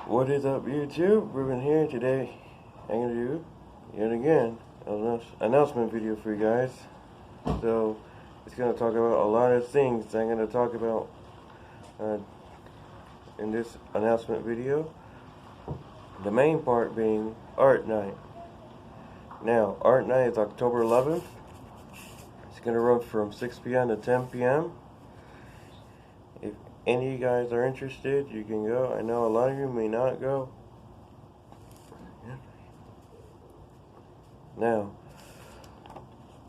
What is up, YouTube? Ruben here. Today I'm going to do, yet again, an announcement video for you guys. So, it's going to talk about a lot of things I'm going to talk about in this announcement video. The main part being Art Night. Now, Art Night is October 11th. It's going to run from 6 p.m. to 10 p.m. If any of you guys are interested, you can go. I know a lot of you may not go. Now,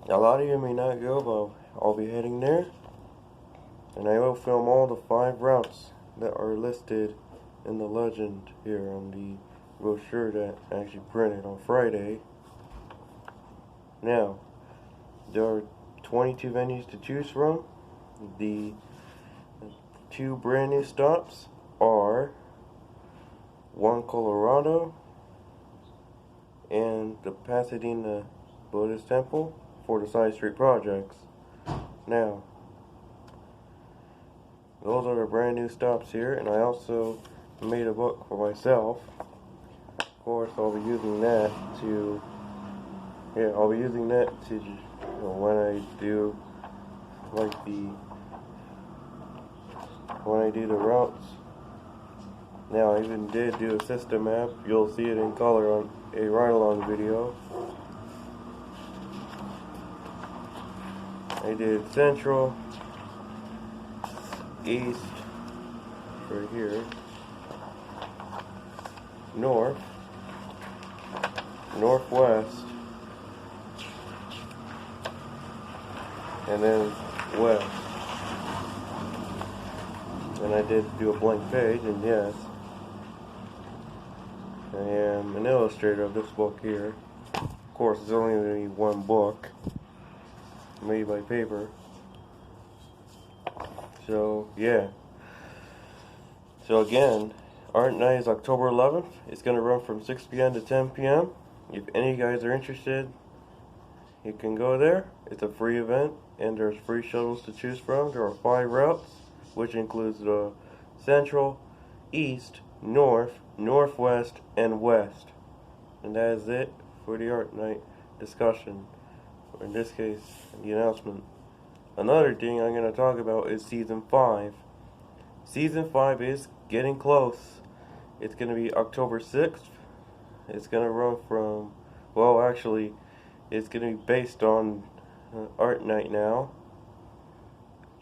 a lot of you may not go, but I'll be heading there. And I will film all the 5 routes that are listed in the legend here on the brochure that I actually printed on Friday. Now, there are 22 venues to choose from. The 2 brand new stops are one Colorado and the Pasadena Buddhist Temple for the side street projects. Now, those are the brand new stops here, and I also made a book for myself. Of course, I'll be using that to, when I do the routes. Now, I even did do a system map. You'll see it in color on a ride-along video. I did Central, East, right here, North, Northwest, and then West. And I did do a blank page, and yes, I am an illustrator of this book here. Of course, it's only going to be one book, made by paper. So, yeah. So again, Art Night is October 11th. It's going to run from 6 p.m. to 10 p.m. If any of you guys are interested, you can go there. It's a free event, and there's free shuttles to choose from. There are 5 routes, which includes the Central, East, North, Northwest, and West. And that is it for the Art Night discussion, or in this case, the announcement. Another thing I'm going to talk about is Season 5. Season 5 is getting close. It's going to be October 6th. It's going to run from, well, actually, it's going to be based on Art Night now.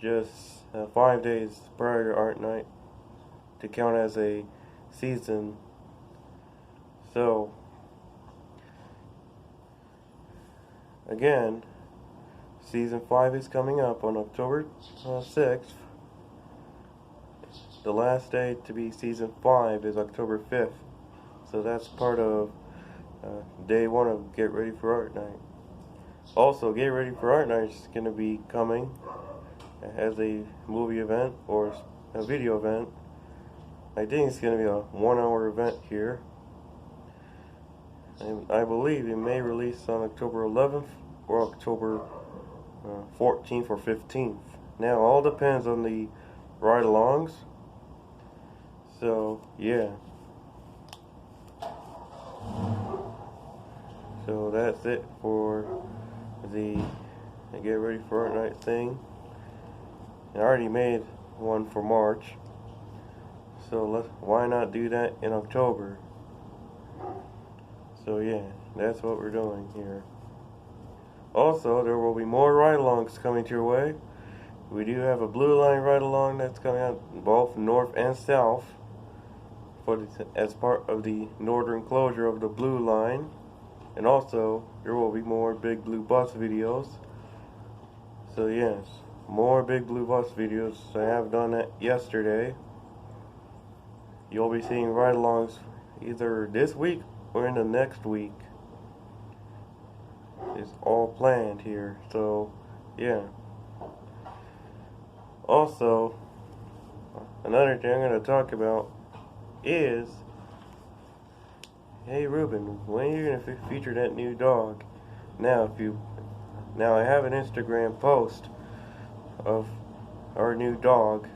Just 5 days prior to Art Night to count as a season. So, again, Season 5 is coming up on October 6th. The last day to be Season 5 is October 5th. So that's part of day 1 of Get Ready for Art Night. Also, Get Ready for Art Night is going to be coming as a movie event or a video event. I think it's going to be a 1-hour event here. And I believe it may release on October 11th or October 14th or 15th. Now, all depends on the ride-alongs. So, yeah. So that's it for the Get Ready for Art Night thing. I already made one for March, so why not do that in October? So yeah, that's what we're doing here. Also, there will be more ride-alongs coming to your way. We do have a Blue Line ride-along that's coming out both north and south as part of the northern closure of the Blue Line. And also, there will be more Big Blue Bus videos. So yes, more Big Blue Bus videos. I have done that yesterday. You'll be seeing ride-alongs either this week or in the next week. It's all planned here. So, yeah. Also, another thing I'm going to talk about is, hey Ruben, when are you going to feature that new dog? Now, I have an Instagram post of our new dog,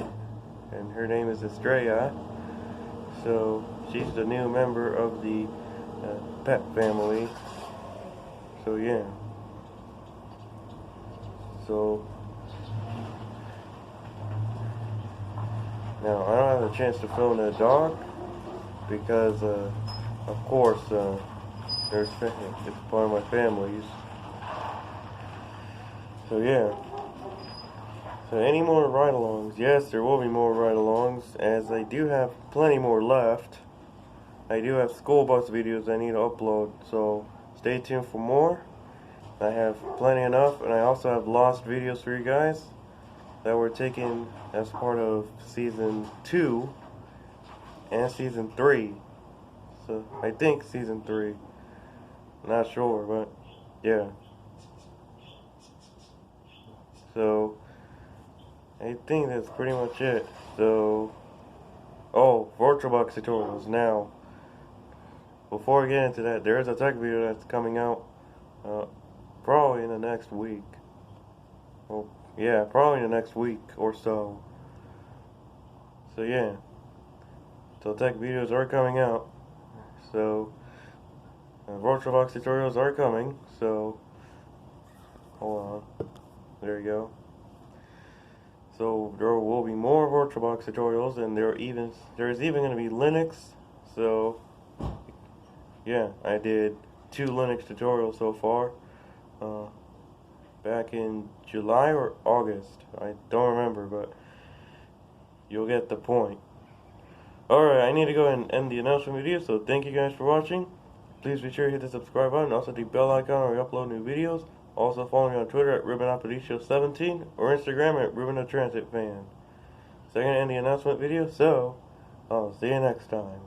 and her name is Estrella. So she's the new member of the pet family. So yeah. So now I don't have a chance to film the dog because, of course, it's part of my family's. So yeah. So any more ride-alongs? Yes, there will be more ride-alongs, as I do have plenty more left. I do have school bus videos I need to upload, so stay tuned for more. I have plenty enough, and I also have lost videos for you guys that were taken as part of Season 2 and Season 3. So, I think Season 3. Not sure, but yeah. So, I think that's pretty much it. So, VirtualBox tutorials. Now, before I get into that, there is a tech video that's coming out probably in the next week. Well, yeah, probably in the next week or so. So yeah, so tech videos are coming out. So VirtualBox tutorials are coming. So hold on, there you go. So there will be more VirtualBox tutorials, and there's even going to be Linux. So yeah, I did 2 Linux tutorials so far. Back in July or August, I don't remember, but you'll get the point. Alright, I need to go and end the announcement video, so thank you guys for watching. Please be sure to hit the subscribe button, also the bell icon where we upload new videos. Also follow me on Twitter at RubenAparicio17 or Instagram at RubenTheTransitFan. So I'm going to end the announcement video, so I'll see you next time.